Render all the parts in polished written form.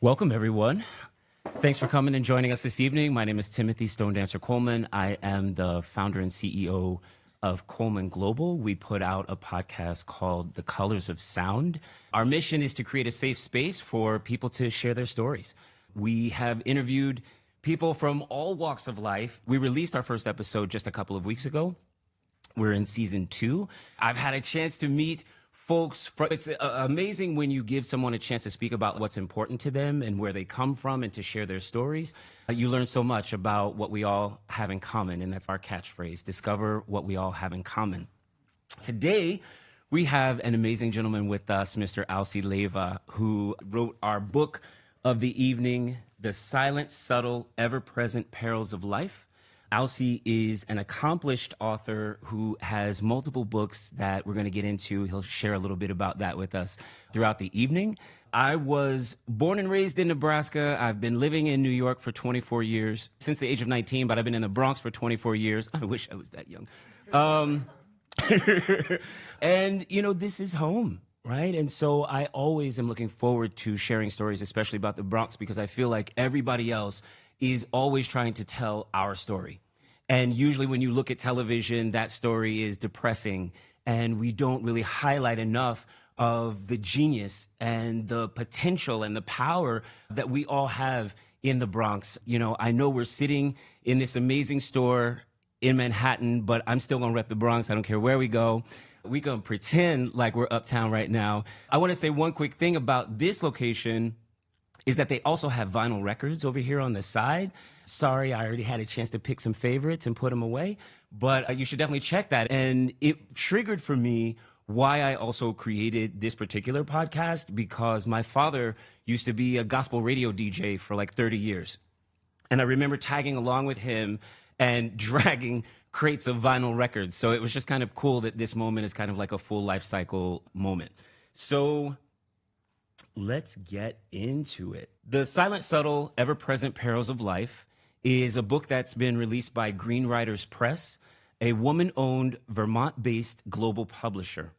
Welcome, everyone. Thanks for coming and joining us this evening. My name is Timothy Stone Dancer Coleman. I am the founder and CEO of Coleman Global. We put out a podcast called The Colors of Sound. Our mission is to create a safe space for people to share their stories. We have interviewed people from all walks of life. We released our first episode just a couple of weeks ago. We're in season 2. I've had a chance to meet folks. It's amazing when you give someone a chance to speak about what's important to them and where they come from and to share their stories. You learn so much about what we all have in common, and that's our catchphrase, discover what we all have in common. Today, we have an amazing gentleman with us, Mr. Alcy Leyva, who wrote our book of the evening, The Silent, Subtle, Ever-Present Perils of Life. Alcy is an accomplished author who has multiple books that we're going to get into. He'll share a little bit about that with us throughout the evening. I was born and raised in Nebraska. I've been living in New York for 24 years, since the age of 19, but I've been in the Bronx for 24 years. I wish I was that young. And, this is home, right? And so I always am looking forward to sharing stories, especially about the Bronx, because I feel like everybody else is always trying to tell our story. And usually when you look at television, that story is depressing, and we don't really highlight enough of the genius and the potential and the power that we all have in the Bronx. I know we're sitting in this amazing store in Manhattan, but I'm still gonna rep the Bronx. I don't care where we go. We gonna pretend like we're uptown right now. I wanna say one quick thing about this location is that they also have vinyl records over here on the side. Sorry, I already had a chance to pick some favorites and put them away, but you should definitely check that. And it triggered for me why I also created this particular podcast, because my father used to be a gospel radio DJ for like 30 years. And I remember tagging along with him and dragging crates of vinyl records. So it was just kind of cool that this moment is kind of like a full life cycle moment. So let's get into it. The Silent, Subtle, Ever-Present Perils of Life is a book that's been released by Green Writers Press, a woman-owned, Vermont-based global publisher.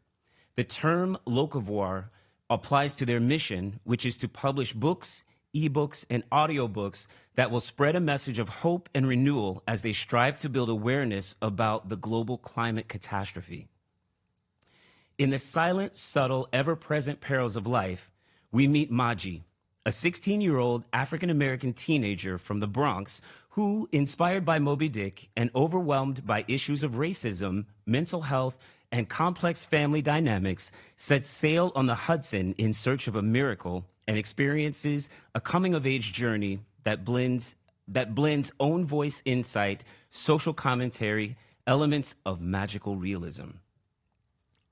The term locavore applies to their mission, which is to publish books, ebooks, and audiobooks that will spread a message of hope and renewal as they strive to build awareness about the global climate catastrophe. In The Silent, Subtle, Ever-Present Perils of Life, we meet Maji, a 16-year-old African-American teenager from the Bronx who, inspired by Moby Dick and overwhelmed by issues of racism, mental health, and complex family dynamics, sets sail on the Hudson in search of a miracle and experiences a coming-of-age journey that blends own voice insight, social commentary, elements of magical realism.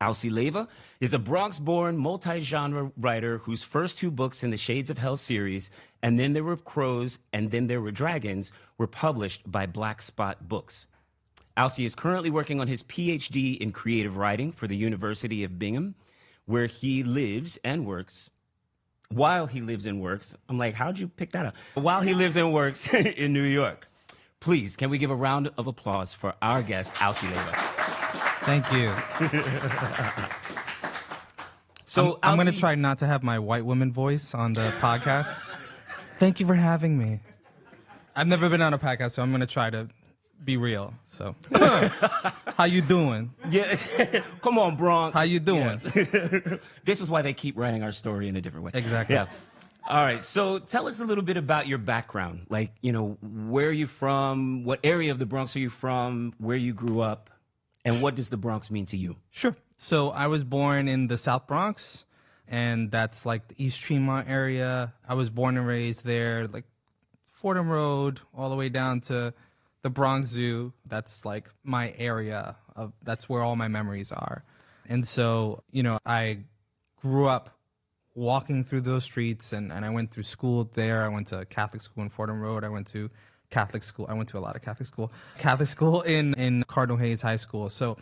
Alcy Leyva is a Bronx-born, multi-genre writer whose first 2 books in the Shades of Hell series, And Then There Were Crows, and Then There Were Dragons, were published by Black Spot Books. Alcy is currently working on his PhD in creative writing for the University of Bingham, where he lives and works. While he lives and works, I'm like, how'd you pick that up? While he lives and works in New York. Please, can we give a round of applause for our guest, Alcy Leyva? Thank you. So I'm going to try not to have my white woman voice on the podcast. Thank you for having me. I've never been on a podcast, so I'm going to try to be real. So, how you doing? Yeah, come on, Bronx. How you doing? Yeah. This is why they keep writing our story in a different way. Exactly. Yeah. All right. So tell us a little bit about your background. Like, where are you from? What area of the Bronx are you from? Where you grew up? And what does the Bronx mean to you? Sure. So I was born in the South Bronx, and that's like the East Tremont area. I was born and raised there, like Fordham Road, all the way down to the Bronx Zoo. That's like my area. That's where all my memories are. And so, I grew up walking through those streets, and I went through school there. I went to Catholic school in Fordham Road. I went to Catholic school. I went to a lot of Catholic school in Cardinal Hayes High School. So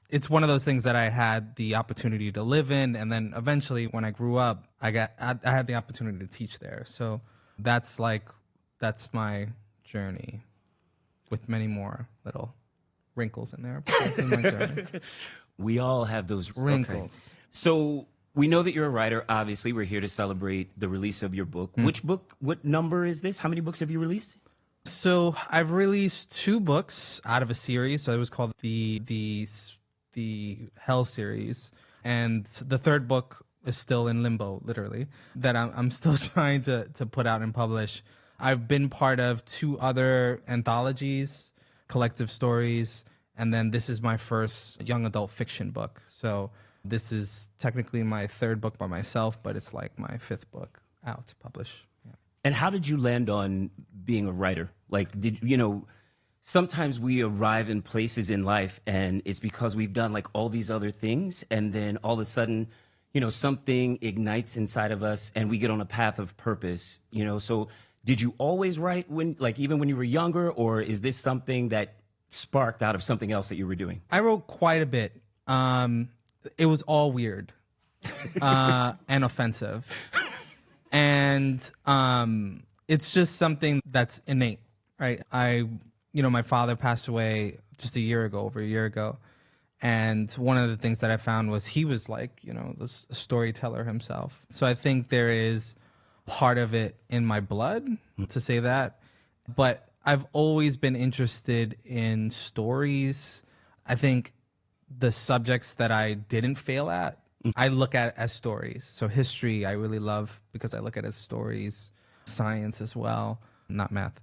it's one of those things that I had the opportunity to live in. And then eventually when I grew up, I had the opportunity to teach there. So that's my journey with many more little wrinkles in there. But that's my journey. We all have those wrinkles. Okay. So We know that you're a writer. Obviously, we're here to celebrate the release of your book. Which book? What number is this? How many books have you released? So I've released 2 books out of a series. So it was called the Hell series, and the 3rd book is still in limbo, literally. That I'm still trying to put out and publish. I've been part of 2 other anthologies, collective stories, and then this is my first young adult fiction book. So this is technically my 3rd book by myself, but it's like my 5th book out to publish. Yeah. And how did you land on being a writer? Like, sometimes we arrive in places in life and it's because we've done like all these other things. And then all of a sudden, something ignites inside of us and we get on a path of purpose, So did you always write even when you were younger, or is this something that sparked out of something else that you were doing? I wrote quite a bit. It was all weird and offensive. And it's just something that's innate, right? My father passed away just over a year ago. And one of the things that I found was he was like, the storyteller himself. So I think there is part of it in my blood to say that. But I've always been interested in stories. I think the subjects that I didn't fail at, I look at as stories. So history, I really love because I look at it as stories. Science as well, not math,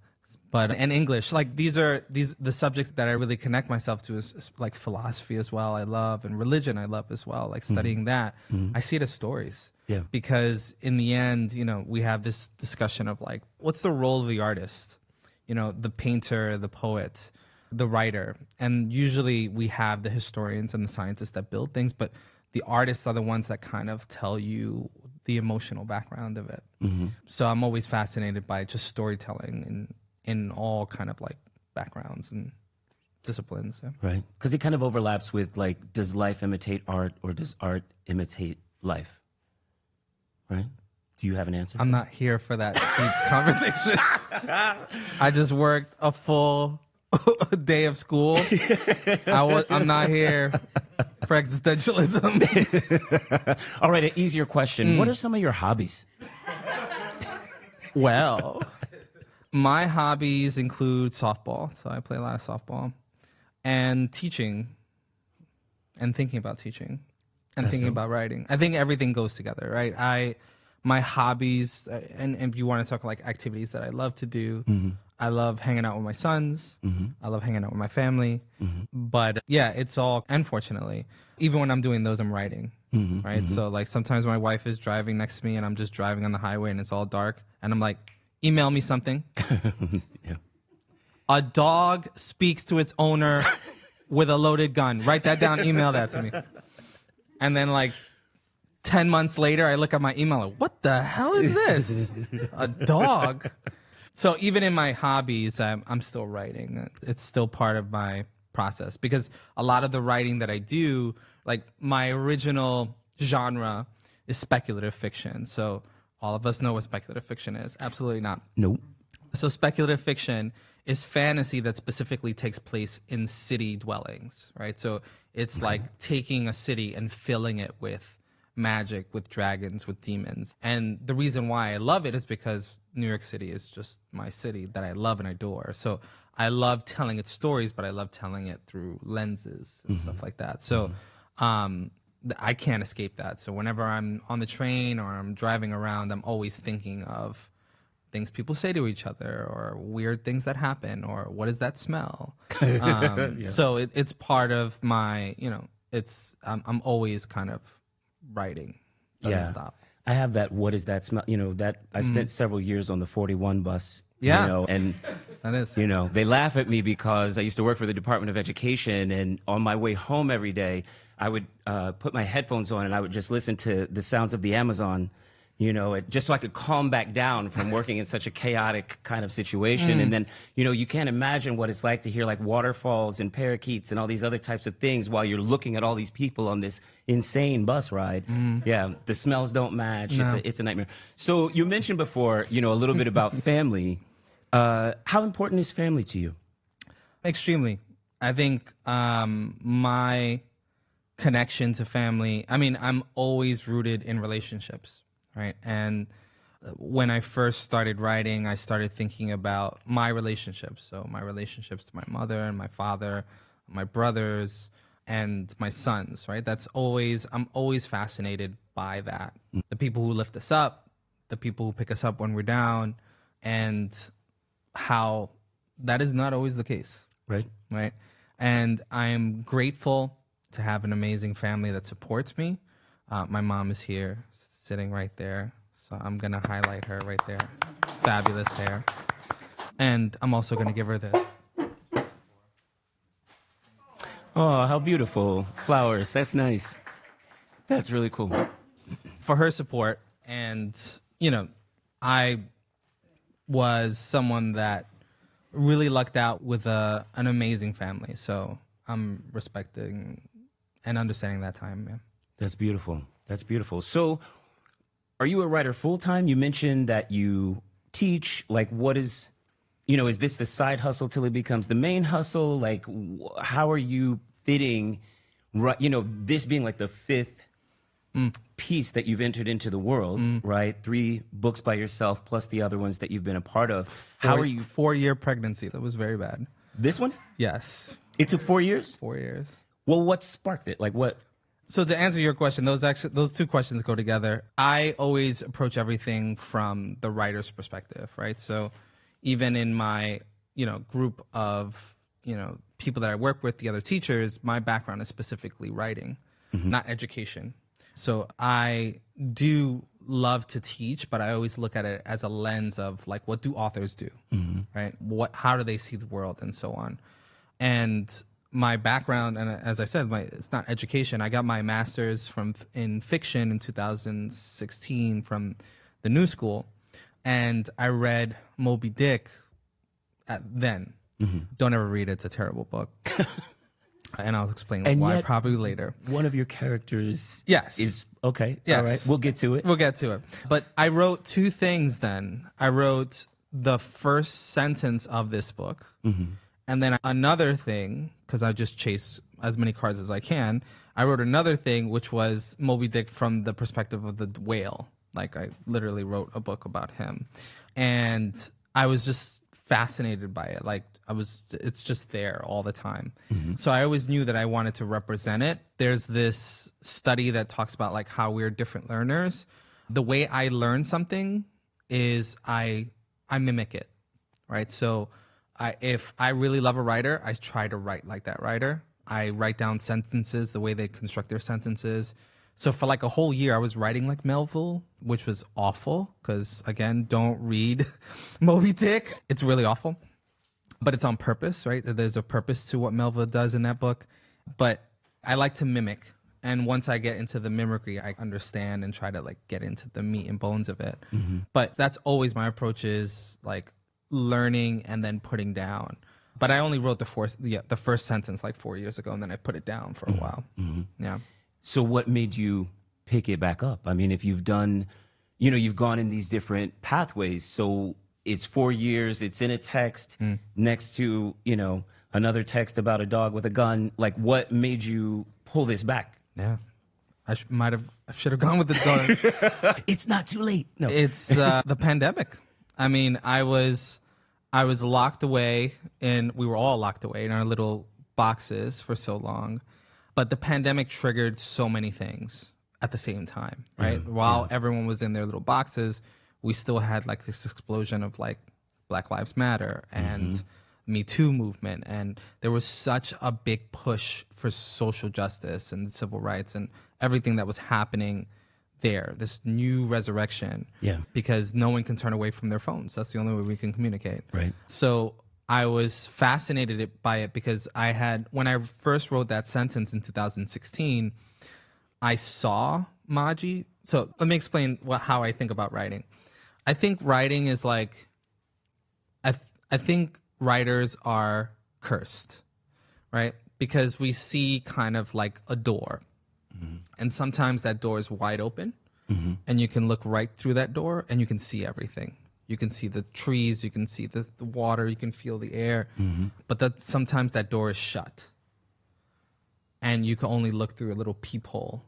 and English. Like the subjects that I really connect myself to is like philosophy as well. I love, and religion I love as well. Like studying that, I see it as stories. Yeah. Because in the end, we have this discussion of like, what's the role of the artist? The painter, the poet, the writer, and usually we have the historians and the scientists that build things, but the artists are the ones that kind of tell you the emotional background of it. So I'm always fascinated by just storytelling in all kind of like backgrounds and disciplines. Yeah. Right. Because it kind of overlaps with like, does life imitate art or does art imitate life? Right? Do you have an answer? I'm not here for that deep conversation. I just worked a full day of school. I'm not here for existentialism. All right, an easier question. What are some of your hobbies? Well, my hobbies include softball. So I play a lot of softball. And teaching. And thinking about teaching. And thinking about writing. I think everything goes together, right? My hobbies, and if you want to talk like activities that I love to do, I love hanging out with my sons. I love hanging out with my family. But yeah, it's all, unfortunately, even when I'm doing those, I'm writing, right? So like sometimes my wife is driving next to me and I'm just driving on the highway and it's all dark. And I'm like, email me something. Yeah. A dog speaks to its owner with a loaded gun. Write that down, email that to me. And then like 10 months later, I look at my email like, what the hell is this? A dog. So even in my hobbies, I'm still writing. It's still part of my process because a lot of the writing that I do, like my original genre is speculative fiction. So all of us know what speculative fiction is. Absolutely not. Nope. So speculative fiction is fantasy that specifically takes place in city dwellings, right? So it's like taking a city and filling it with magic, with dragons, with demons. And the reason why I love it is because New York City is just my city that I love and adore. So I love telling its stories, but I love telling it through lenses and stuff like that. So I can't escape that. So whenever I'm on the train or I'm driving around, I'm always thinking of things people say to each other or weird things that happen or what does that smell? So it's part of my, I'm always kind of writing. Doesn't stop. I have that. What is that smell? That I spent several years on the 41 bus. Yeah. And that is. They laugh at me because I used to work for the Department of Education, and on my way home every day, I would put my headphones on and I would just listen to the sounds of the Amazon. Just so I could calm back down from working in such a chaotic kind of situation. And then, you can't imagine what it's like to hear like waterfalls and parakeets and all these other types of things while you're looking at all these people on this insane bus ride. Yeah, the smells don't match. No. It's a nightmare. So you mentioned before, a little bit about family. How important is family to you? Extremely. I think my connection to family. I mean, I'm always rooted in relationships, right? And when I first started writing, I started thinking about my relationships. So my relationships to my mother and my father, my brothers, and my sons, right? I'm always fascinated by that. The people who lift us up, the people who pick us up when we're down, and how that is not always the case. Right. Right. And I'm grateful to have an amazing family that supports me. My mom is here, sitting right there. So I'm going to highlight her right there. Fabulous hair. And I'm also going to give her this. Oh, how beautiful. Flowers. That's nice. That's really cool. For her support. And, you know, I was someone that really lucked out with an amazing family. So I'm respecting and understanding that time, man. That's beautiful. That's beautiful. So are you a writer full-time? You mentioned that you teach. Like, what is, is this the side hustle till it becomes the main hustle? Like, how are you fitting, this being like the fifth piece that you've entered into the world, right? 3 books by yourself plus the other ones that you've been a part of. How are you? 4-year pregnancy. That was very bad. This one? Yes. It took 4 years? 4 years. Well, what sparked it? Like what? So to answer your question, those 2 questions go together. I always approach everything from the writer's perspective, right? So even in my, group of, people that I work with, the other teachers, my background is specifically writing, not education. So I do love to teach, but I always look at it as a lens of like, what do authors do, right? How do they see the world and so on? And my background, and as I said, it's not education. I got my master's in fiction in 2016 from the New School, and I read Moby Dick then. Don't ever read it. It's a terrible book. And I'll explain why probably later. One of your characters is okay. Yes. All right. We'll get to it. But I wrote 2 things then. I wrote the first sentence of this book. And then another thing, because I just chase as many cards as I can, I wrote another thing, which was Moby Dick from the perspective of the whale. Like, I literally wrote a book about him. And I was just fascinated by it. Like, it's just there all the time. So I always knew that I wanted to represent it. There's this study that talks about like how we're different learners. The way I learn something is I mimic it, right? So if I really love a writer, I try to write like that writer. I write down sentences, the way they construct their sentences. So for like a whole year, I was writing like Melville, which was awful because, again, don't read Moby Dick. It's really awful. But it's on purpose, right? There's a purpose to what Melville does in that book. But I like to mimic. And once I get into the mimicry, I understand and try to like get into the meat and bones of it. But that's always my approach, is like learning and then putting down. But I only wrote the first sentence like 4 years ago, and then I put it down for a while. Yeah. So what made you pick it back up? I mean, if you've done, you've gone in these different pathways. So it's 4 years, it's in a text next to, another text about a dog with a gun. Like, what made you pull this back? Yeah. I should have gone with the gun. It's not too late. No. It's the pandemic. I mean, I was locked away, and we were all locked away in our little boxes for so long. But the pandemic triggered so many things at the same time, right? While everyone was in their little boxes, we still had like this explosion of like Black Lives Matter and Me Too movement. And there was such a big push for social justice and civil rights and everything that was happening there, this new resurrection. Yeah. Because no one can turn away from their phones. That's the only way we can communicate. Right. So I was fascinated by it because when I first wrote that sentence in 2016, I saw Maji. So let me explain how I think about writing. I think writing is like, I think writers are cursed, right? Because we see kind of like a door. And sometimes that door is wide open, and you can look right through that door and you can see everything. You can see the trees, you can see the water, you can feel the air, but sometimes that door is shut. and you can only look through a little peephole,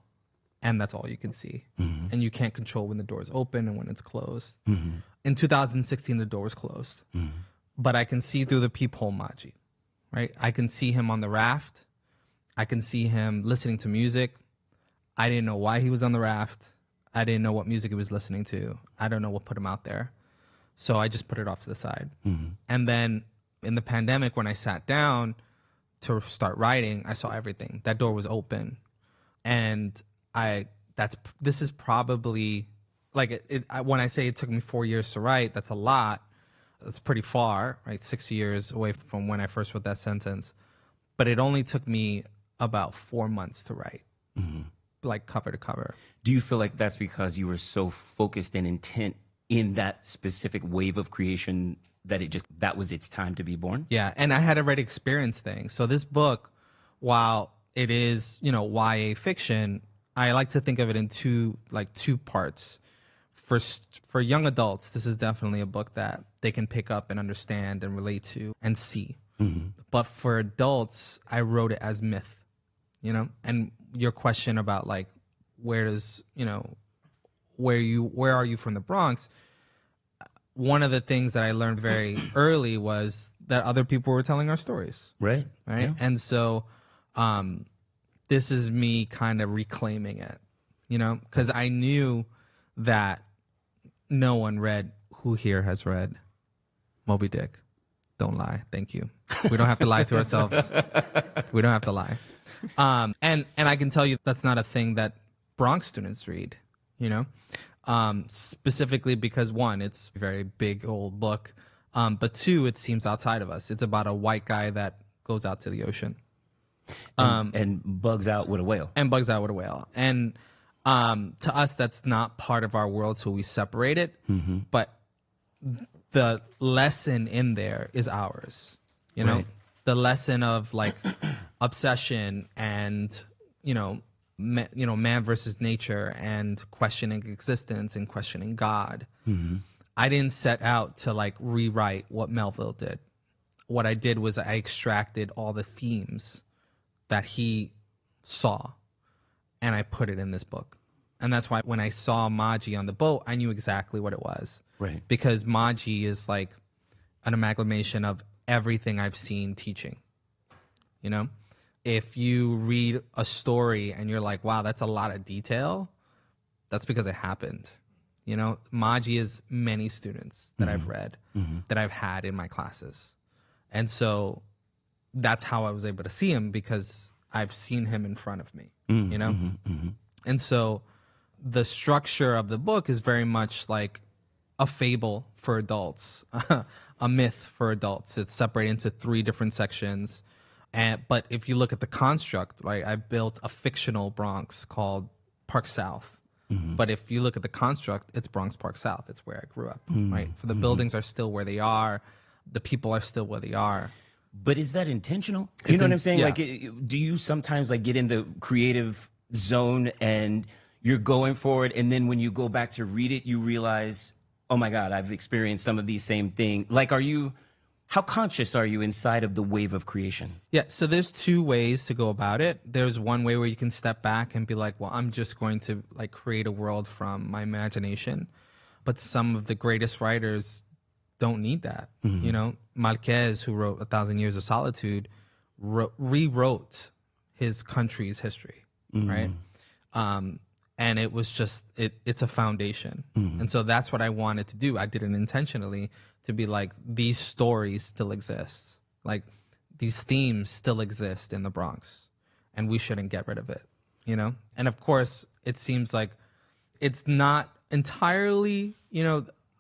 and that's all you can see. And you can't control when the door is open and when it's closed. In 2016, the door was closed, but I can see through the peephole Maji, right? I can see him on the raft. I can see him listening to music. I didn't know why he was on the raft. I didn't know what music he was listening to. I don't know what put him out there. So I just put it off to the side. And then in the pandemic, when I sat down to start writing, I saw everything. That door was open. And this is probably, like, when I say it took me 4 years to write, that's a lot. That's pretty far, right? 6 years away from when I first wrote that sentence. But it only took me about 4 months to write, like cover to cover. Do you feel like that's because you were so focused and intent in that specific wave of creation that was its time to be born? Yeah, and I had already experienced things. So this book, while it is, YA fiction, I like to think of it in two parts. For young adults, this is definitely a book that they can pick up and understand and relate to and see. But for adults, I wrote it as myth, and your question about like, where are you from the Bronx? One of the things that I learned very early was that other people were telling our stories. Right. Yeah. And so this is me kind of reclaiming it, because I knew that no one who here has read Moby Dick? Don't lie. Thank you. We don't have to lie to ourselves. We don't have to lie. And I can tell you that's not a thing that Bronx students read, specifically because, one, it's a very big old book, but two, it seems outside of us. It's about a white guy that goes out to the ocean and bugs out with a whale. And to us, that's not part of our world, so we separate it. But the lesson in there is ours, Right. The lesson of like obsession and man versus nature and questioning existence and questioning God. I didn't set out to like rewrite what Melville did. What I did was I extracted all the themes that he saw and I put it in this book. And that's why when I saw Maji on the boat, I knew exactly what it was. Right. Because Maji is like an amalgamation of everything I've seen teaching. If you read a story and you're like, wow, that's a lot of detail, that's because it happened. Maji is many students that I've read, that I've had in my classes. And so that's how I was able to see him, because I've seen him in front of me, And so the structure of the book is very much like a fable for adults, a myth for adults. It's separated into 3 different sections. But if you look at the construct, right, I built a fictional Bronx called Park South. But if you look at the construct, it's Bronx Park South. It's where I grew up, right? For the buildings are still where they are. The people are still where they are. But is that intentional? You know what I'm saying? Yeah. Like, do you sometimes like get in the creative zone and you're going for it, and then when you go back to read it, you realize, oh my God, I've experienced some of these same things. Like, how conscious are you inside of the wave of creation? Yeah, so there's 2 ways to go about it. There's one way where you can step back and be like, well, I'm just going to like create a world from my imagination. But some of the greatest writers don't need that. Marquez, who wrote 1,000 Years of Solitude, rewrote his country's history, right? And it was just, it's a foundation. And so that's what I wanted to do. I did it intentionally to be like, these stories still exist. Like, these themes still exist in the Bronx, and we shouldn't get rid of it, And of course, it seems like it's not entirely,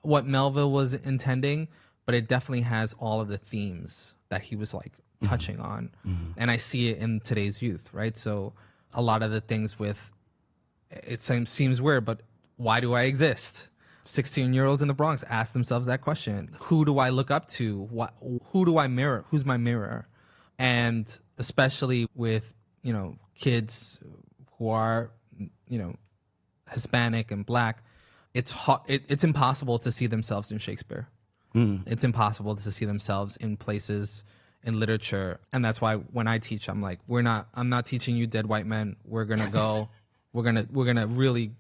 what Melville was intending, but it definitely has all of the themes that he was like touching on. And I see it in today's youth, right? So a lot of the things with, it seems weird, but why do I exist? 16-year-olds in the Bronx ask themselves that question. Who do I look up to? Who do I mirror? Who's my mirror? And especially with, kids who are, Hispanic and Black, it's impossible to see themselves in Shakespeare. It's impossible to see themselves in places in literature. And that's why when I teach, I'm like, I'm not teaching you dead white men. We're going to go, we're going to really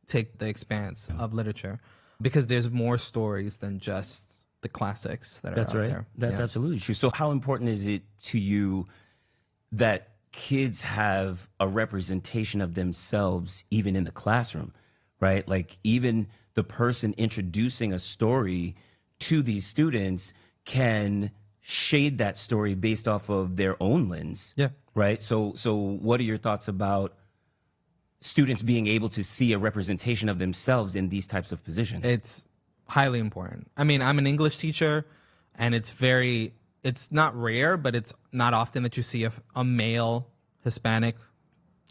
take the expanse of literature, because there's more stories than just the classics that are out there. That's absolutely true. So how important is it to you that kids have a representation of themselves even in the classroom, right? Like even the person introducing a story to these students can shade that story based off of their own lens. Yeah. Right. So what are your thoughts about students being able to see a representation of themselves in these types of positions? It's highly important. I mean, I'm an English teacher, and it's not rare, but it's not often that you see a male Hispanic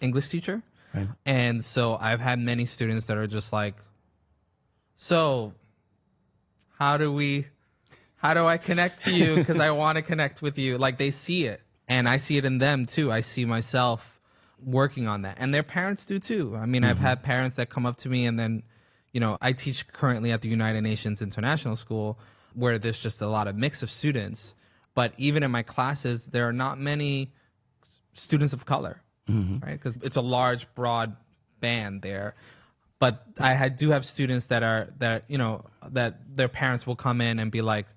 English teacher. Right. And so I've had many students that are just like, so how do I connect to you? Because I want to connect with you. Like, they see it, and I see it in them too. I see myself working on that, and their parents do too. I mean, I've had parents that come up to me, and then, I teach currently at the United Nations International School, where there's just a lot of mix of students. But even in my classes, there are not many students of color, right? Because it's a large, broad band there. But I do have students that their parents will come in and be like,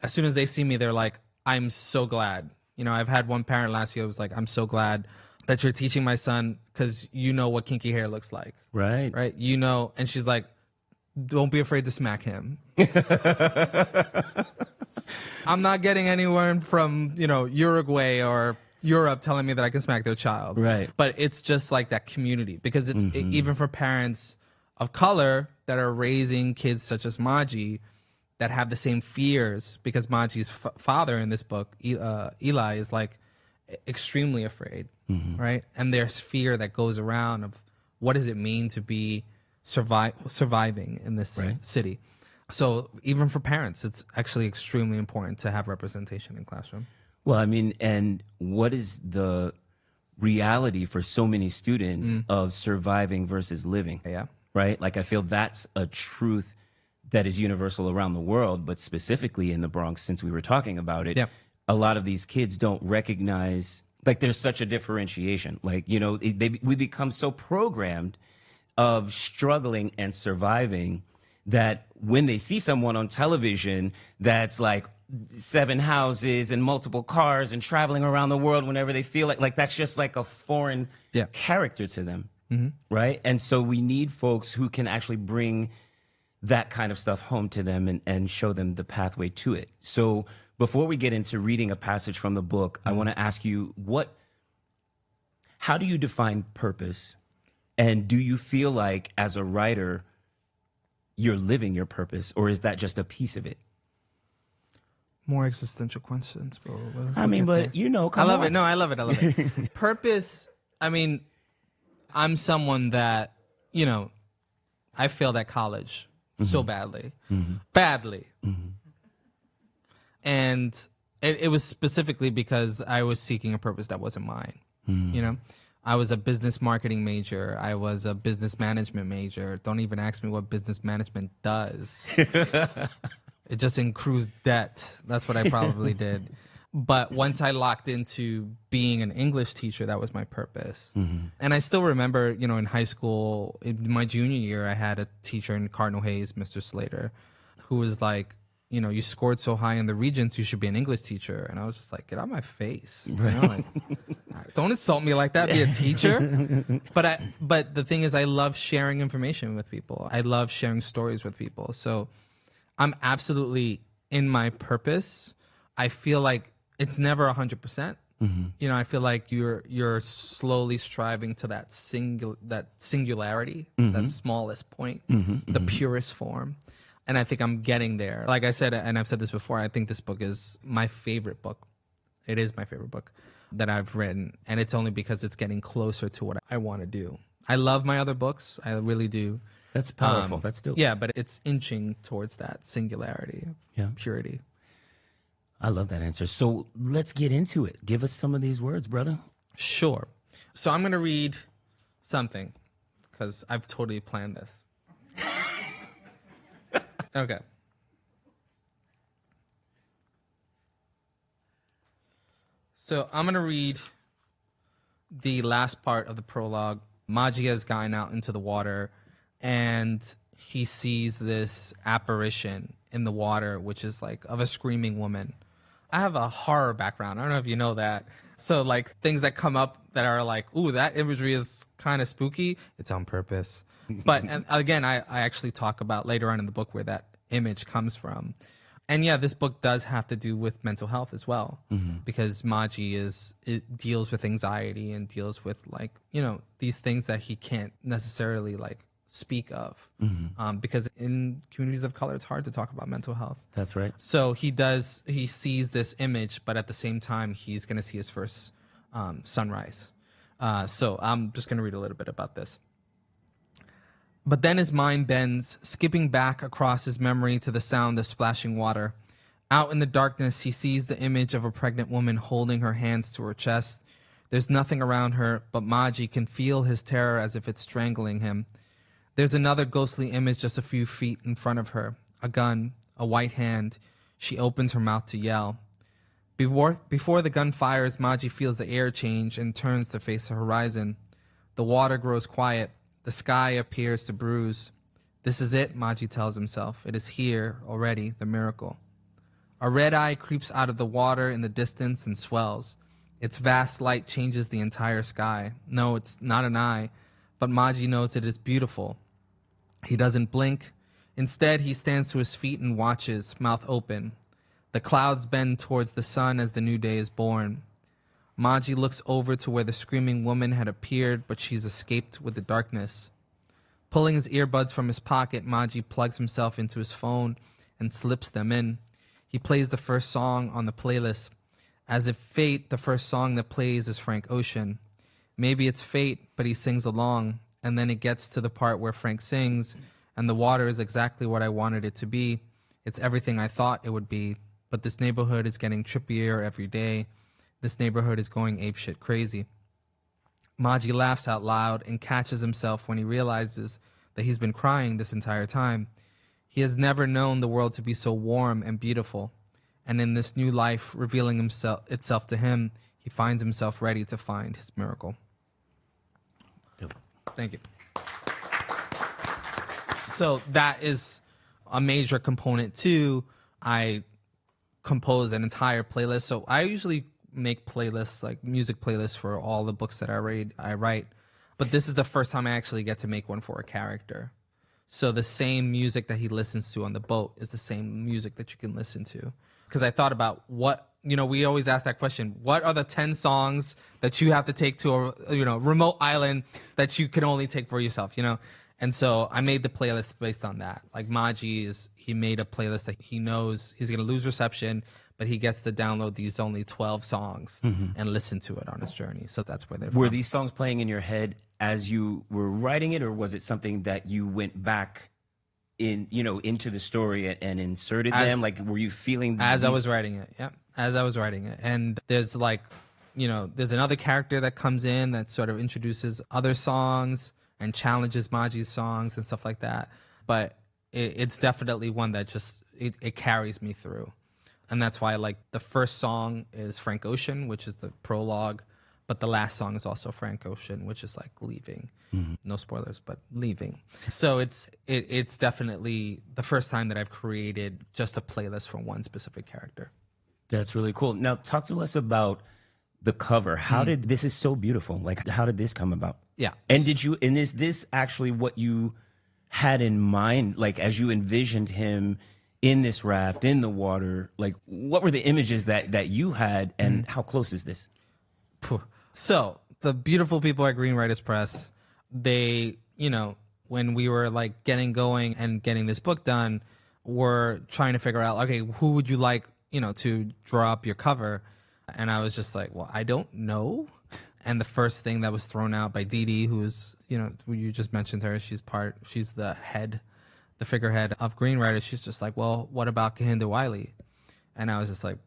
as soon as they see me, they're like, I'm so glad. I've had one parent last year who was like, I'm so glad that you're teaching my son, because you know what kinky hair looks like. Right. Right. And she's like, don't be afraid to smack him. I'm not getting anyone from, Uruguay or Europe telling me that I can smack their child. Right. But it's just like that community, because it's even for parents of color that are raising kids such as Maji, that have the same fears, because Maji's father in this book, Eli, is like extremely afraid, right? And there's fear that goes around of what does it mean to be surviving in this city. So even for parents, it's actually extremely important to have representation in classroom. Well, I mean, and what is the reality for so many students of surviving versus living? Yeah. Right? Like, I feel that's a truth that is universal around the world, but specifically in the Bronx, since we were talking about it, a lot of these kids don't recognize, like, there's such a differentiation. Like, we become so programmed of struggling and surviving that when they see someone on television that's like 7 houses and multiple cars and traveling around the world whenever they feel like that's just like a foreign character to them, right? And so we need folks who can actually bring that kind of stuff home to them and show them the pathway to it. So before we get into reading a passage from the book, I want to ask you, how do you define purpose? And do you feel like as a writer, you're living your purpose, or is that just a piece of it? More existential questions, bro. I mean, but I love it. No, I love it. Purpose. I mean, I'm someone that, I failed at college so badly. And it was specifically because I was seeking a purpose that wasn't mine. I was a business marketing major. I was a business management major. Don't even ask me what business management does. It just accrues debt. That's what I probably did. But once I locked into being an English teacher, that was my purpose. And I still remember, in high school, in my junior year, I had a teacher in Cardinal Hayes, Mr. Slater, who was like, you scored so high in the Regents, you should be an English teacher. And I was just like, get out of my face. Don't insult me like that, be a teacher. But the thing is, I love sharing information with people. I love sharing stories with people. So I'm absolutely in my purpose. I feel like it's never 100%. I feel like you're slowly striving to that singularity, that smallest point, the purest form. And I think I'm getting there. Like I said, and I've said this before, I think this book is my favorite book. It is my favorite book that I've written. And it's only because it's getting closer to what I want to do. I love my other books. I really do. That's powerful. That's dope. Yeah, but it's inching towards that singularity, purity. I love that answer. So let's get into it. Give us some of these words, brother. Sure. So I'm going to read something because I've totally planned this. Okay. So I'm going to read the last part of the prologue. Maji has gone out into the water, and he sees this apparition in the water, which is like of a screaming woman. I have a horror background. I don't know if you know that. So like things that come up that are like, ooh, that imagery is kind of spooky. It's on purpose. But and again, I actually talk about later on in the book where that image comes from. And yeah, this book does have to do with mental health as well, because Maji it deals with anxiety and deals with like, these things that he can't necessarily like speak of, because in communities of color, it's hard to talk about mental health. That's right. So he sees this image, but at the same time, he's going to see his first sunrise. So I'm just going to read a little bit about this. But then his mind bends, skipping back across his memory to the sound of splashing water. Out in the darkness, he sees the image of a pregnant woman holding her hands to her chest. There's nothing around her, but Maji can feel his terror as if it's strangling him. There's another ghostly image just a few feet in front of her. A gun, a white hand. She opens her mouth to yell. Before the gun fires, Maji feels the air change and turns to face the horizon. The water grows quiet. The sky appears to bruise. This is it, Maji tells himself. It is here already, the miracle. A red eye creeps out of the water in the distance and swells. Its vast light changes the entire sky. No, it's not an eye, but Maji knows it is beautiful. He doesn't blink. Instead, he stands to his feet and watches, mouth open. The clouds bend towards the sun as the new day is born. Maji looks over to where the screaming woman had appeared, but she's escaped with the darkness. Pulling his earbuds from his pocket, Maji plugs himself into his phone and slips them in. He plays the first song on the playlist. As if fate, the first song that plays is Frank Ocean. Maybe it's fate, but he sings along, and then it gets to the part where Frank sings, and the water is exactly what I wanted it to be. It's everything I thought it would be, but this neighborhood is getting trippier every day. This neighborhood is going apeshit crazy. Maji laughs out loud and catches himself when he realizes that he's been crying this entire time. He has never known the world to be so warm and beautiful. And in this new life revealing itself to him, he finds himself ready to find his miracle. Thank you. So that is a major component too. I compose an entire playlist. So I usually make playlists, like music playlists for all the books that I write. But this is the first time I actually get to make one for a character. So the same music that he listens to on the boat is the same music that you can listen to. Because I thought about we always ask that question, what are the 10 songs that you have to take to a remote island that you can only take for yourself, And so I made the playlist based on that. Like Maji he made a playlist that he knows he's going to lose reception, but he gets to download these only 12 songs and listen to it on his journey. So that's where they're from. Were these songs playing in your head as you were writing it, or was it something that you went back into the story and inserted them? Like, were you feeling as I was writing it? Yeah, as I was writing it. And there's there's another character that comes in that sort of introduces other songs and challenges Maji's songs and stuff like that. But it's definitely one that just it carries me through. And that's why, like, the first song is Frank Ocean, which is the prologue. But the last song is also Frank Ocean, which is like leaving. No spoilers, but leaving. So it's definitely the first time that I've created just a playlist for one specific character. That's really cool. Now, talk to us about the cover. How did this is so beautiful? Like, how did this come about? Yeah. And is this actually what you had in mind? Like, as you envisioned him in this raft, in the water, like, what were the images that you had, and how close is this? So the beautiful people at Green Writers Press, they, when we were like getting going and getting this book done, were trying to figure out, okay, who would you like, to draw up your cover? And I was just like, well, I don't know. And the first thing that was thrown out by Dee Dee, who's, you just mentioned her, she's the figurehead of Green Writers. She's just like, well, what about Kehinde Wiley? And I was just like,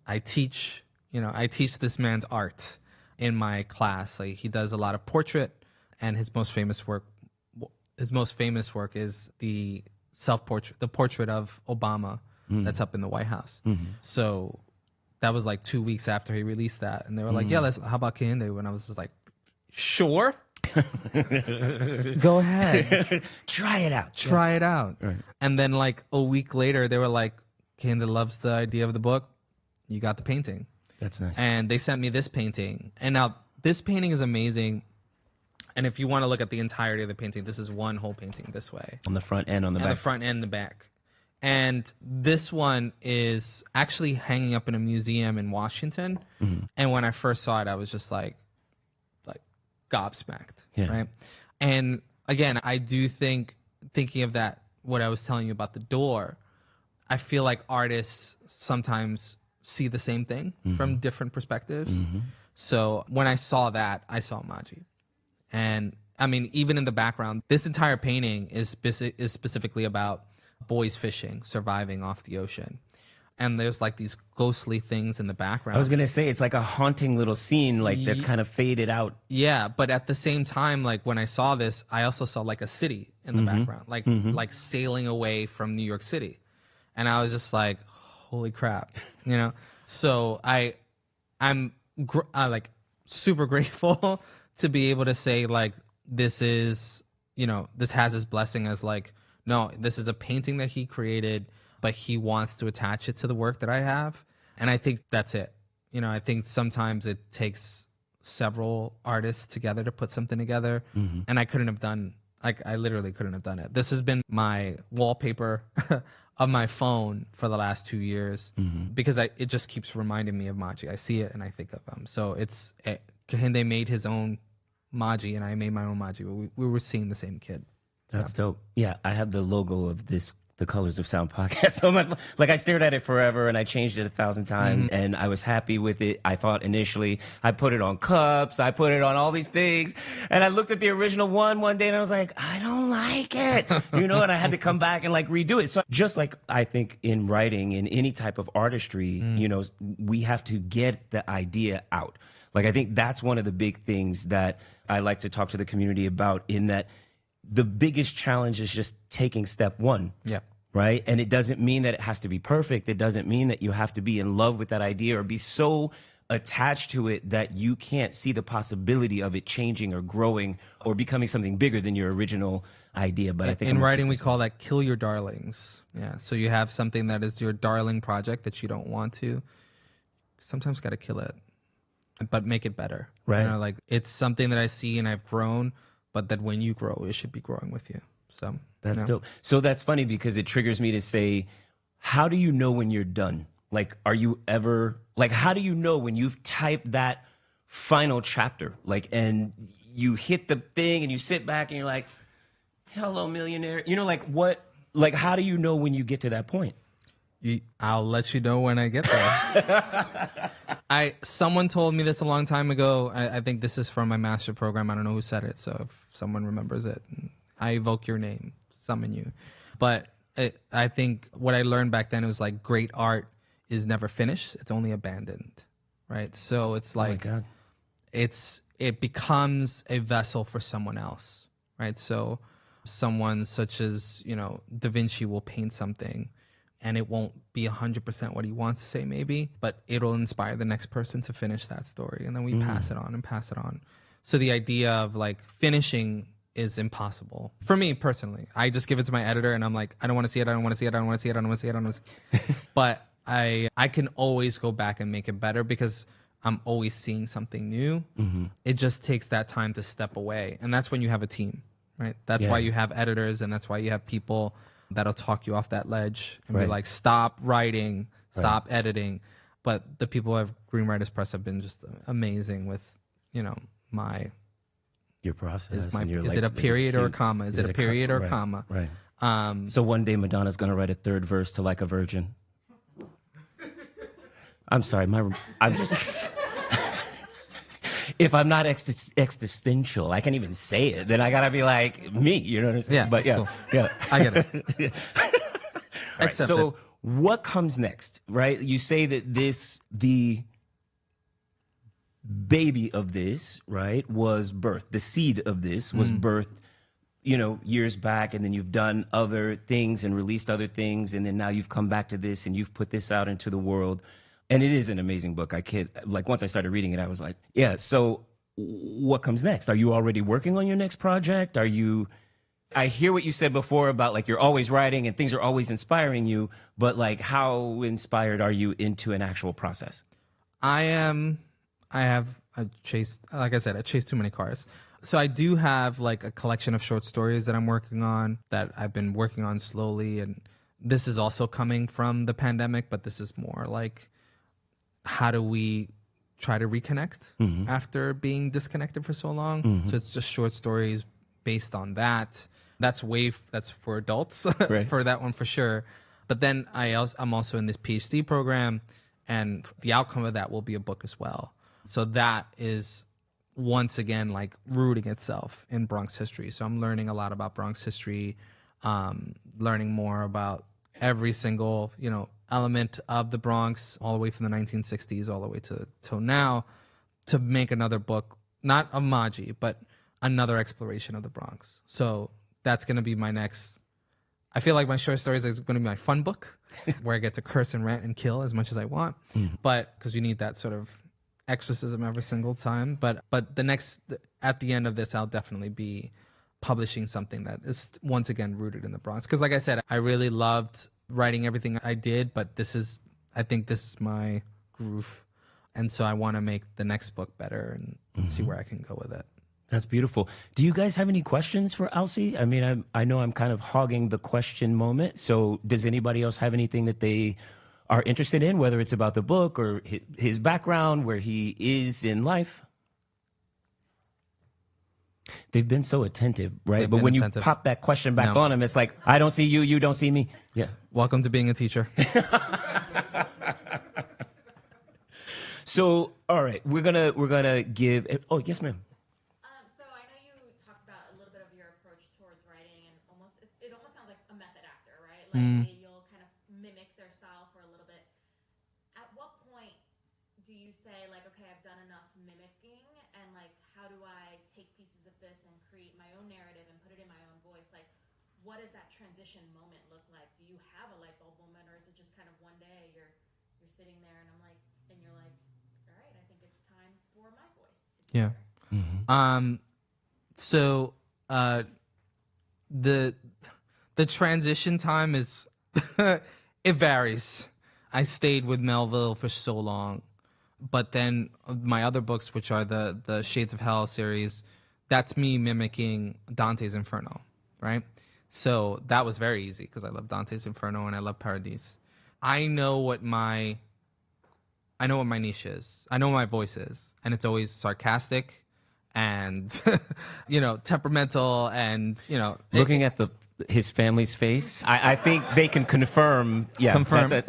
I teach this man's art in my class. Like, he does a lot of portrait, and his most famous work is the portrait of Obama that's up in the White House. So that was like 2 weeks after he released that. And they were like, yeah, how about Kehinde? And I was just like, sure. Go ahead. Try it out. Try it out. Right. And then like a week later, they were like, Kehinde loves the idea of the book. You got the painting. That's nice. And they sent me this painting. And now this painting is amazing. And if you want to look at the entirety of the painting, this is one whole painting this way. On the front and on the back. On the front and the back. And this one is actually hanging up in a museum in Washington. And when I first saw it, I was just like gobsmacked. Yeah. Right. And again, I do think, thinking of that, what I was telling you about the door, I feel like artists sometimes see the same thing from different perspectives. So when I saw that, I saw Maji. And I mean, even in the background, this entire painting is specifically about boys fishing, surviving off the ocean. And there's like these ghostly things in the background. I was going to say, it's like a haunting little scene, like that's kind of faded out. Yeah, but at the same time, like when I saw this, I also saw like a city in the background, like sailing away from New York City. And I was just like, holy crap, you know? So I'm like super grateful to be able to say like, this is, you know, this has his blessing as like, no, this is a painting that he created, but he wants to attach it to the work that I have. And I think that's it. You know, I think sometimes it takes several artists together to put something together. And I couldn't have done, like, I literally couldn't have done it. This has been my wallpaper of my phone for the last 2 years because it just keeps reminding me of Maji. I see it and I think of him. So Kehinde made his own Maji and I made my own Maji. We were seeing the same kid. That's dope. Yeah, I have the logo of this, the Colors of Sound podcast. So like I stared at it forever and I changed it 1,000 times and I was happy with it. I thought initially I put it on cups, I put it on all these things. And I looked at the original one day and I was like, I don't like it, you know, and I had to come back and like redo it. So just like I think in writing, in any type of artistry, you know, we have to get the idea out. Like I think that's one of the big things that I like to talk to the community about, in that the biggest challenge is just taking step one. Yeah. Right. And it doesn't mean that it has to be perfect. It doesn't mean that you have to be in love with that idea or be so attached to it that you can't see the possibility of it changing or growing or becoming something bigger than your original idea. But I think in writing, we call that kill your darlings. Yeah. So you have something that is your darling project that you don't want to. Sometimes got to kill it, but make it better. Right. You know, like it's something that I see and I've grown, but that when you grow, it should be growing with you. So that's dope. So that's funny because it triggers me to say, how do you know when you're done? Like, are you ever, like, how do you know when you've typed that final chapter? Like, and you hit the thing and you sit back and you're like, hello, millionaire. You know, like what, like, how do you know when you get to that point? I'll let you know when I get there. Someone told me this a long time ago. I think this is from my master program. I don't know who said it. So if someone remembers it, I evoke your name, summon you. But I think what I learned back then, it was like great art is never finished. It's only abandoned. Right. So it's like, oh my God. It becomes a vessel for someone else. Right. So someone such as, you know, Da Vinci will paint something and it won't be 100% what he wants to say maybe, but it'll inspire the next person to finish that story. And then we pass it on and pass it on. So the idea of like finishing is impossible. For me personally, I just give it to my editor and I'm like, I don't want to see it. I don't want to see it. I don't want to see it. I don't want to see it. I don't want to see it. But I can always go back and make it better because I'm always seeing something new. It just takes that time to step away. And that's when you have a team, right? That's why you have editors and that's why you have people that'll talk you off that ledge and be like, stop writing, stop editing. But the people at Green Writers Press have been just amazing with, you know, your process. Is it a period or a comma? Is it a period or a comma? Right. So one day Madonna's going to write a third verse to Like a Virgin. I'm sorry. I'm just... If I'm not existential, I can't even say it. Then I gotta be like me, you know what I'm saying? Yeah, but yeah, cool. yeah, I get it. Right, so what comes next, right? You say that the baby of this, right, was birthed. The seed of this was birthed, you know, years back, and then you've done other things and released other things, and then now you've come back to this and you've put this out into the world. And it is an amazing book. I can't, like, once I started reading it, I was like, yeah. So what comes next? Are you already working on your next project? I hear what you said before about like you're always writing and things are always inspiring you, but like how inspired are you into an actual process? I chased, like I said, I chased too many cars. So I do have like a collection of short stories that I'm working on that I've been working on slowly. And this is also coming from the pandemic, but this is more like, how do we try to reconnect after being disconnected for so long? So it's just short stories based on that. That's for adults, Right. for that one for sure. But then I'm also in this PhD program, and the outcome of that will be a book as well. So that is once again like rooting itself in Bronx history. So I'm learning a lot about Bronx history, learning more about every single element of the Bronx, all the way from the 1960s all the way to till now, to make another book, not of Maji, but another exploration of the Bronx. So that's going to be my next. I feel like my short stories is going to be my fun book, where I get to curse and rant and kill as much as I want, but because you need that sort of exorcism every single time. But at the end of this, I'll definitely be publishing something that is once again rooted in the Bronx. Because like I said, I really loved writing everything I did, but I think this is my groove. And so I want to make the next book better and see where I can go with it. That's beautiful. Do you guys have any questions for Alcy? I mean, I know I'm kind of hogging the question moment. So does anybody else have anything that they are interested in, whether it's about the book or his background, where he is in life? They've been so attentive, right? But when you pop that question back on him, it's like, I don't see you, you don't see me. Yeah. Welcome to being a teacher. So, all right, we're gonna give. Oh, yes, ma'am. So I know you talked about a little bit of your approach towards writing, and it almost sounds like a method actor, right? Like you'll kind of mimic their style for a little bit. At what point do you say like, okay, I've done enough mimicking, and like, how do I take pieces of this and create my own narrative and put it in my own voice? Like, what does that transition moment look like? Do you have a light bulb moment, or is it just kind of one day you're sitting there and you're like, all right, I think it's time for my voice to be there. So the transition time is it varies. I stayed with Melville for so long, but then my other books, which are the Shades of Hell series, that's me mimicking Dante's Inferno, right? So that was very easy because I love Dante's Inferno and I love Paradise. I know what my niche is. I know what my voice is, and it's always sarcastic and temperamental, and looking at his family's face, I think they can confirm. Yeah, confirm.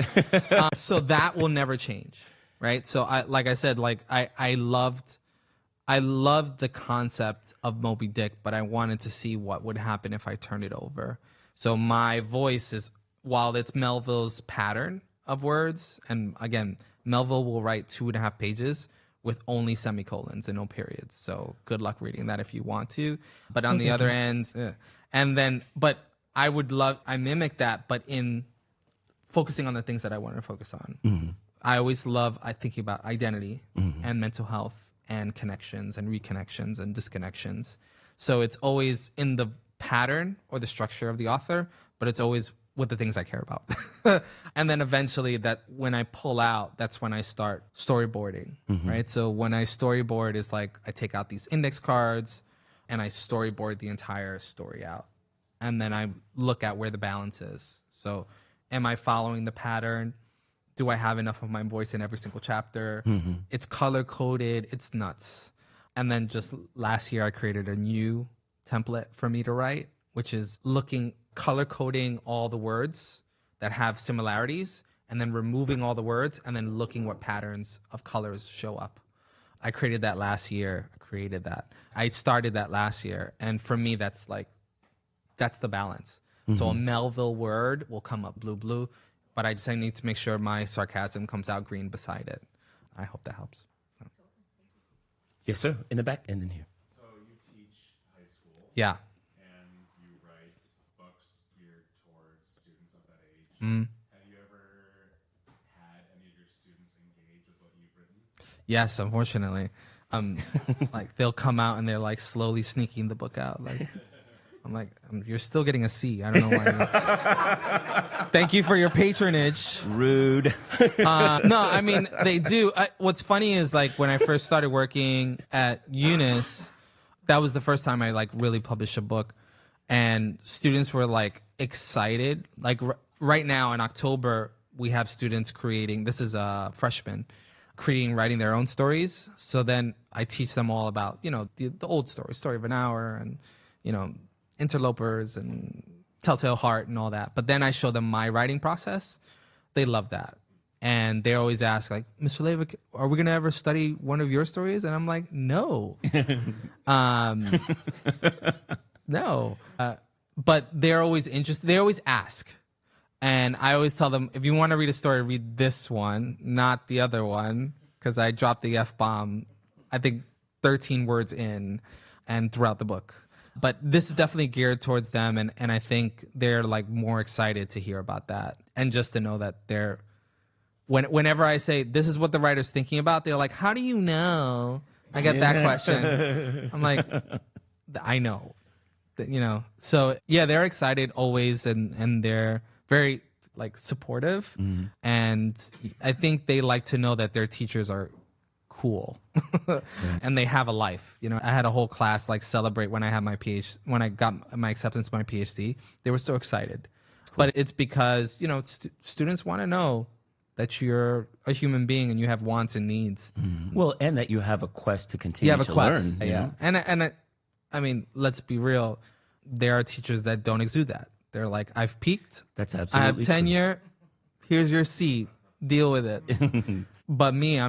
So that will never change, right? So I loved the concept of Moby Dick, but I wanted to see what would happen if I turned it over. So my voice is, while it's Melville's pattern of words, and again, Melville will write 2.5 pages with only semicolons and no periods. So good luck reading that if you want to. But on the other end, but I mimic that, but in focusing on the things that I wanted to focus on. I always I thinking about identity and mental health and connections and reconnections and disconnections. So it's always in the pattern or the structure of the author, but it's always with the things I care about. And then eventually that when I pull out, that's when I start storyboarding, right? So when I storyboard is like, I take out these index cards and I storyboard the entire story out. And then I look at where the balance is. So am I following the pattern? Do I have enough of my voice in every single chapter? It's color coded. It's nuts. And then just last year, I created a new template for me to write, which is color coding all the words that have similarities and then removing all the words and then looking what patterns of colors show up. I created that last year. I started that last year. And for me, that's the balance. So a Melville word will come up blue, but I need to make sure my sarcasm comes out green beside it. I hope that helps. Yes, sir. In the back and in here. So you teach high school. Yeah. And you write books geared towards students of that age. Have you ever had any of your students Yes, unfortunately. Like they'll come out and they're like slowly sneaking the book out. Like I'm like, you're still getting a C. I don't know why. Thank you for your patronage. Rude. No, I mean they do. What's funny is like when I first started working at Eunice, that was the first time I like really published a book, and students were like excited. Like right now in October, we have students creating. This is a freshman. Writing their own stories. So then I teach them all about, the old story of an hour and, interlopers and telltale heart and all that. But then I show them my writing process. They love that. And they always ask like, Mr. Leyva, are we going to ever study one of your stories? And I'm like, no. No. But they're always interested. They always ask. And I always tell them, if you want to read a story, read this one, not the other one, because I dropped the F-bomb, I think 13 words in and throughout the book. But this is definitely geared towards them, and I think they're like more excited to hear about that. And just to know that whenever I say, this is what the writer's thinking about, they're like, how do you know? I get that question. I'm like, I know. So yeah, they're excited always, and they're very like supportive, and I think they like to know that their teachers are cool and they have a life. I had a whole class like celebrate when I had when I got my acceptance to my PhD. They were so excited, but it's because students want to know that you're a human being and you have wants and needs. Well, and that you have a quest to continue to learn. Yeah, and I mean, let's be real. There are teachers that don't exude that. They're like, I've peaked. That's absolutely I have true. tenure. Here's your seat. Deal with it. But me,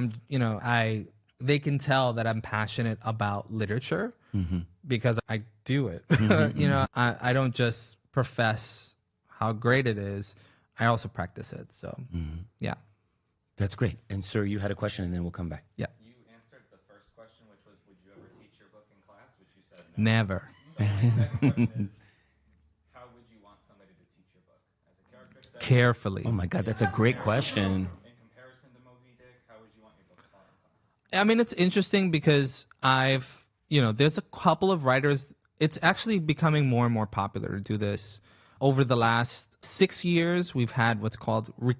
they can tell that I'm passionate about literature because I do it. I don't just profess how great it is. I also practice it. So, yeah. That's great. And sir, you had a question, and then we'll come back. Yeah. You answered the first question, which was, would you ever teach your book in class? Which you said no. Never. So my second question is, how would you want somebody to teach your book? As a character study? Carefully. Oh my God, that's a great question. In comparison to Moby Dick, how would you want your book taught in class? I mean, it's interesting because there's a couple of writers. It's actually becoming more and more popular to do this. Over the last 6 years, we've had what's called what we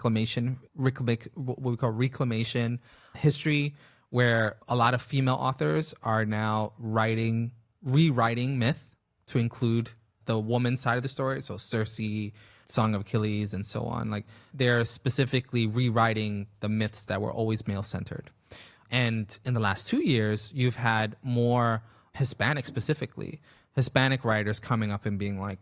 call reclamation history, where a lot of female authors are now rewriting myth to include the woman side of the story. So Circe, Song of Achilles, and so on. Like they're specifically rewriting the myths that were always male-centered. And in the last 2 years, you've had more Hispanic writers coming up and being like,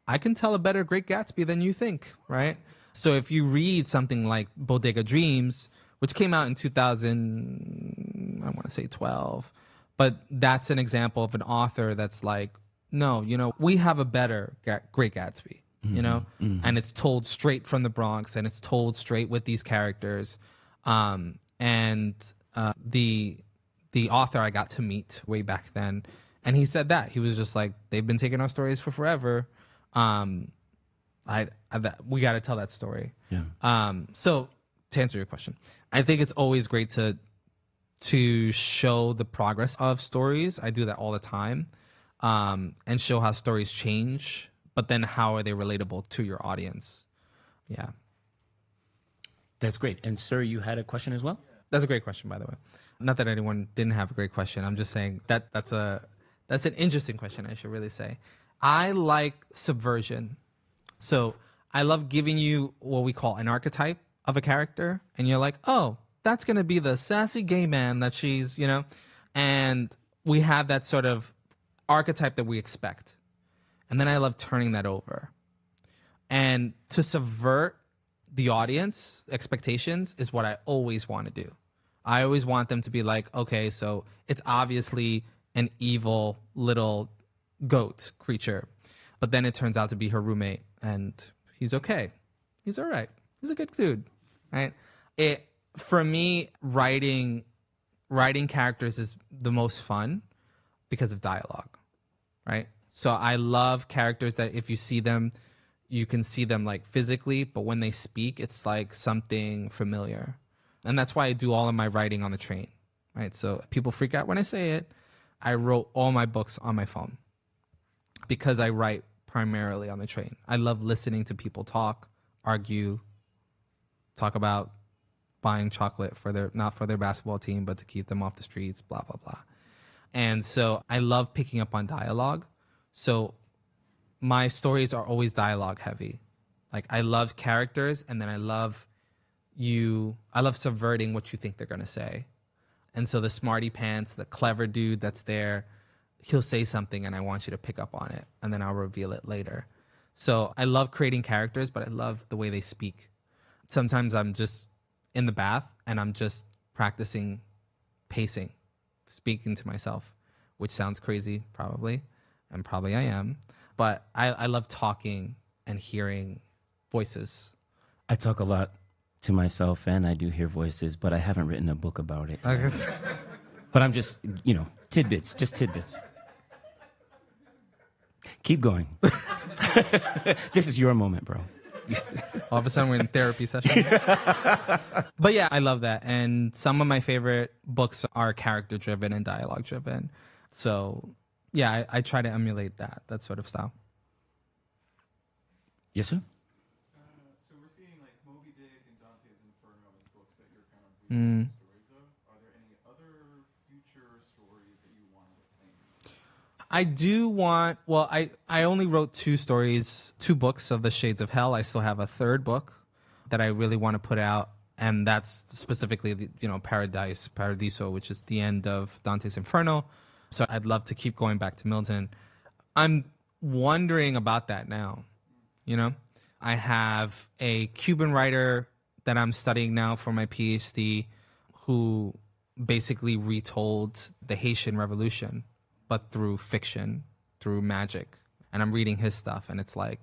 I can tell a better Great Gatsby than you think, right? So if you read something like Bodega Dreams, which came out in 2012, but that's an example of an author that's like, no, we have a better Great Gatsby, and it's told straight from the Bronx, and it's told straight with these characters. The author I got to meet way back then, and he said that. He was just like, they've been taking our stories for forever. We got to tell that story. Yeah. So to answer your question, I think it's always great to show the progress of stories. I do that all the time, and show how stories change, but then how are they relatable to your audience? Yeah. That's great. And sir, you had a question as well? That's a great question, by the way. Not that anyone didn't have a great question. I'm just saying that's an interesting question, I should really say. I like subversion. So I love giving you what we call an archetype of a character. And you're like, oh, that's going to be the sassy gay man that she's, and we have that sort of archetype that we expect. And then I love turning that over. And to subvert the audience expectations is what I always want to do. I always want them to be like, okay, so it's obviously an evil little goat creature, but then it turns out to be her roommate, and he's okay. He's all right. He's a good dude, right? For me, writing characters is the most fun because of dialogue, right? So I love characters that if you see them, you can see them like physically, but when they speak, it's like something familiar. And that's why I do all of my writing on the train. right? So people freak out when I say it. I wrote all my books on my phone because I write primarily on the train. I love listening to people talk, argue, talk about buying chocolate for their, not for their basketball team, but to keep them off the streets, blah, blah, blah. And so I love picking up on dialogue. So my stories are always dialogue heavy. Like I love characters, and then I love subverting what you think they're going to say. And so the smarty pants, the clever dude that's there, he'll say something and I want you to pick up on it, and then I'll reveal it later. So I love creating characters, but I love the way they speak. Sometimes I'm just in the bath and I'm just practicing pacing, speaking to myself, which sounds crazy probably, and probably I am. But I love talking and hearing voices. I talk a lot to myself and I do hear voices, but I haven't written a book about it. But I'm just, tidbits, just tidbits. Keep going. This is your moment, bro. All of a sudden we're in therapy session. But yeah, I love that. And some of my favorite books are character driven and dialogue driven. So yeah, I try to emulate that sort of style. Yes, sir? So we're seeing like Moby Dick and Dante's Inferno as books that you're kind of reading stories of. Are there any other future stories that you want to obtain? I do want, well, I only wrote 2 books of the Shades of Hell. I still have a 3rd book that I really want to put out, and that's specifically, Paradiso, which is the end of Dante's Inferno. So I'd love to keep going back to Milton. I'm wondering about that now. I have a Cuban writer that I'm studying now for my PhD who basically retold the Haitian Revolution, but through fiction, through magic. And I'm reading his stuff, and it's like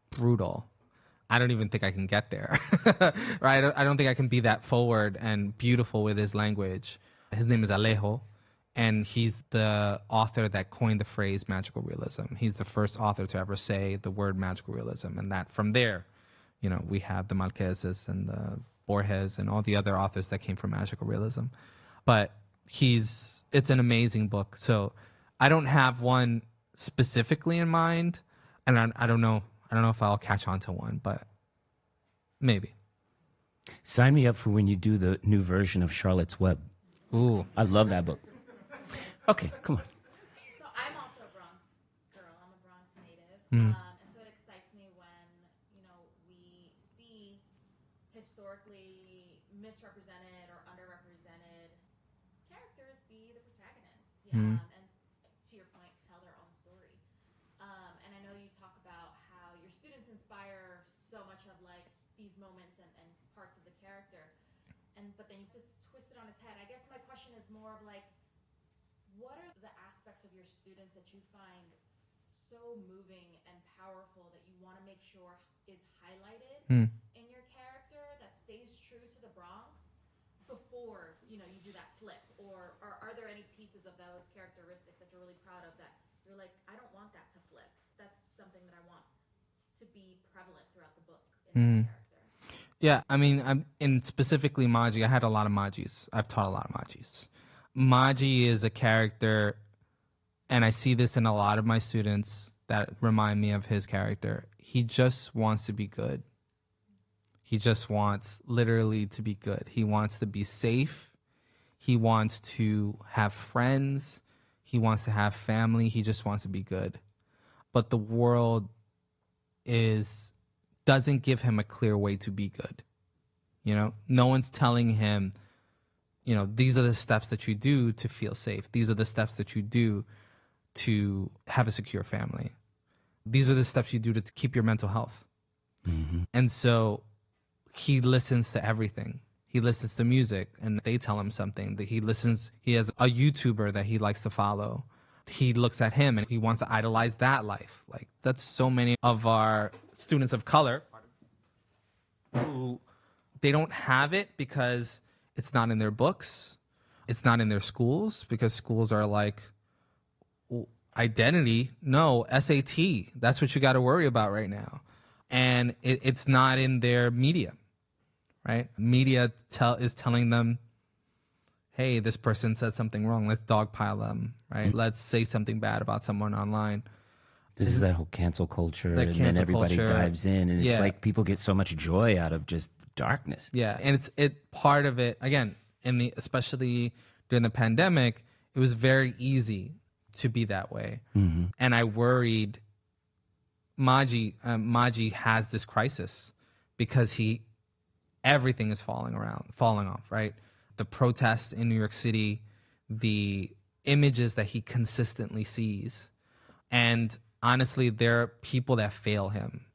brutal. I don't even think I can get there. Right? I don't think I can be that forward and beautiful with his language. His name is Alejo, and he's the author that coined the phrase magical realism. He's the first author to ever say the word magical realism. And that from there, we have the Marqueses and the Borges and all the other authors that came from magical realism. But it's an amazing book. So I don't have one specifically in mind, and I don't know if I'll catch on to one, but maybe. Sign me up for when you do the new version of Charlotte's Web. Ooh. I love that book. Okay, come on. So I'm also a Bronx girl. I'm a Bronx native. And so it excites me when, we see historically misrepresented or underrepresented characters be the protagonists. And to your point, tell their own story. And I know you talk about how your students inspire so much of like these moments and parts of the character. But then you just twist it on its head. I guess my question is more of like, what are the aspects of your students that you find so moving and powerful that you want to make sure is highlighted in your character that stays true to the Bronx before, you do that flip? Or are there any pieces of those characteristics that you're really proud of that you're like, I don't want that to flip. That's something that I want to be prevalent throughout the book in this character. Yeah, I mean, in specifically Maji, I had a lot of Majis. I've taught a lot of Majis. Maji is a character, and I see this in a lot of my students that remind me of his character. He just wants to be good. He just wants literally to be good. He wants to be safe. He wants to have friends. He wants to have family. He just wants to be good. But the world doesn't give him a clear way to be good. No one's telling him, these are the steps that you do to feel safe. These are the steps that you do to have a secure family. These are the steps you do to keep your mental health. And so he listens to everything. He listens to music and they tell him something. He has a YouTuber that he likes to follow. He looks at him and he wants to idolize that life. Like, that's so many of our students of color who they don't have it because it's not in their books. It's not in their schools because schools are like, identity, no, SAT. That's what you got to worry about right now. And it's not in their media, right? Media is telling them, hey, this person said something wrong. Let's dogpile them, right? Let's say something bad about someone online. This is that whole cancel culture, That and cancel then everybody culture. dives in, and it's Yeah. like people get so much joy out of just darkness. Yeah, and it part of it again especially during the pandemic, it was very easy to be that way, and I worried. Maji has this crisis because everything is falling off, right? The protests in New York City, the images that he consistently sees, and honestly, there are people that fail him,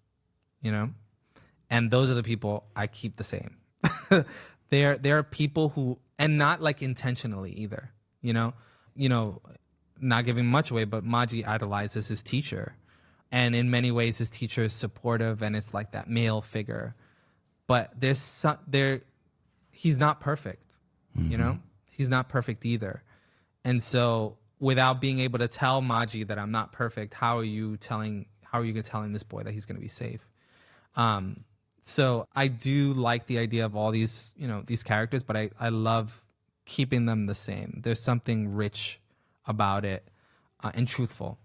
and those are the people I keep the same. There are people who, and not like intentionally either, not giving much away, but Maji idolizes his teacher. And in many ways, his teacher is supportive, and it's like that male figure. But he's not perfect, He's not perfect either. And so, without being able to tell Maji that I'm not perfect, how are you telling this boy that he's going to be safe? So I do like the idea of all these, these characters, but I love keeping them the same. There's something rich about it, and truthful.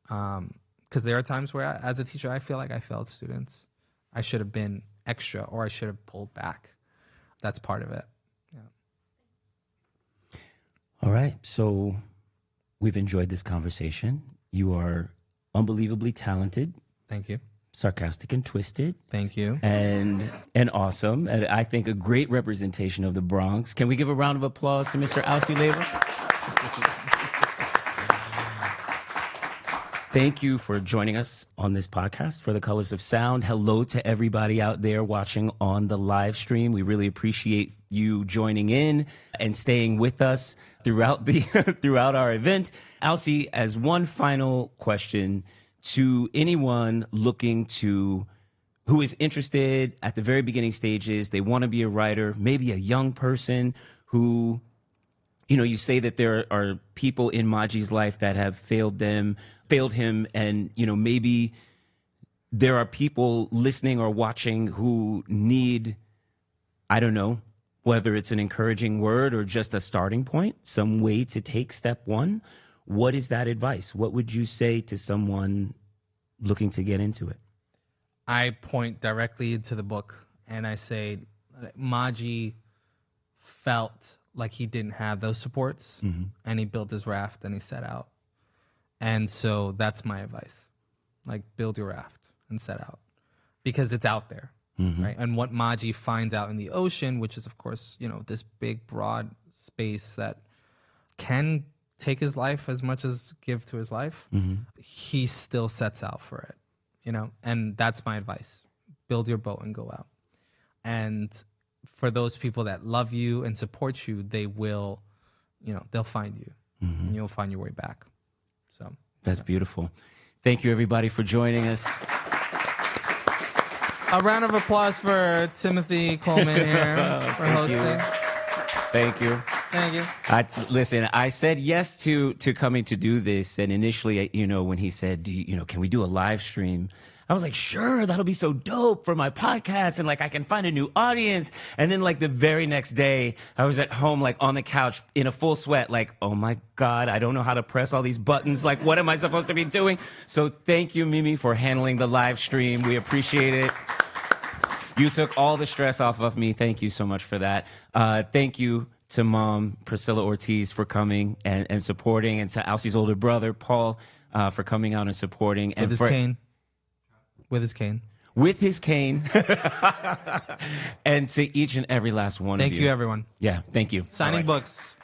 Because there are times where, as a teacher, I feel like I failed students. I should have been extra, or I should have pulled back. That's part of it. Yeah. All right. So we've enjoyed this conversation. You are unbelievably talented. Thank you. Sarcastic and twisted. Thank you. And awesome. And I think a great representation of the Bronx. Can we give a round of applause to Mr. Alcy Leyva? Thank you for joining us on this podcast for the Colors of Sound. Hello to everybody out there watching on the live stream. We really appreciate you joining in and staying with us throughout our event. Alcy, as one final question to anyone who is interested at the very beginning stages, they want to be a writer, maybe a young person who, you say that there are people in Maji's life that have failed him, and, maybe there are people listening or watching who need, I don't know, whether it's an encouraging word or just a starting point, some way to take step one. What is that advice? What would you say to someone looking to get into it? I point directly into the book, and I say Maji felt like he didn't have those supports, and he built his raft and he set out. And so that's my advice. Like, build your raft and set out, because it's out there, right? And what Maji finds out in the ocean, which is, of course, this big, broad space that can take his life as much as give to his life, he still sets out for it, And that's my advice. Build your boat and go out. And for those people that love you and support you, they will, they'll find you, and you'll find your way back. So that's beautiful. Thank you, everybody, for joining us. A round of applause for Timothy Coleman here for hosting. Thank you. Thank you. Listen, I said yes to coming to do this, and initially, when he said, can we do a live stream? I was like, sure, that'll be so dope for my podcast, and like I can find a new audience. And then like the very next day, I was at home like on the couch in a full sweat, like, oh my God, I don't know how to press all these buttons. Like, what am I supposed to be doing? So thank you, Mimi, for handling the live stream. We appreciate it. You took all the stress off of me. Thank you so much for that. Thank you to Mom, Priscilla Ortiz, for coming and supporting, and to Alcy's older brother, Paul, for coming out and supporting. With his cane. With his cane. With his cane. And to each and every last one of you. Thank you, everyone. Yeah, thank you. Signing books.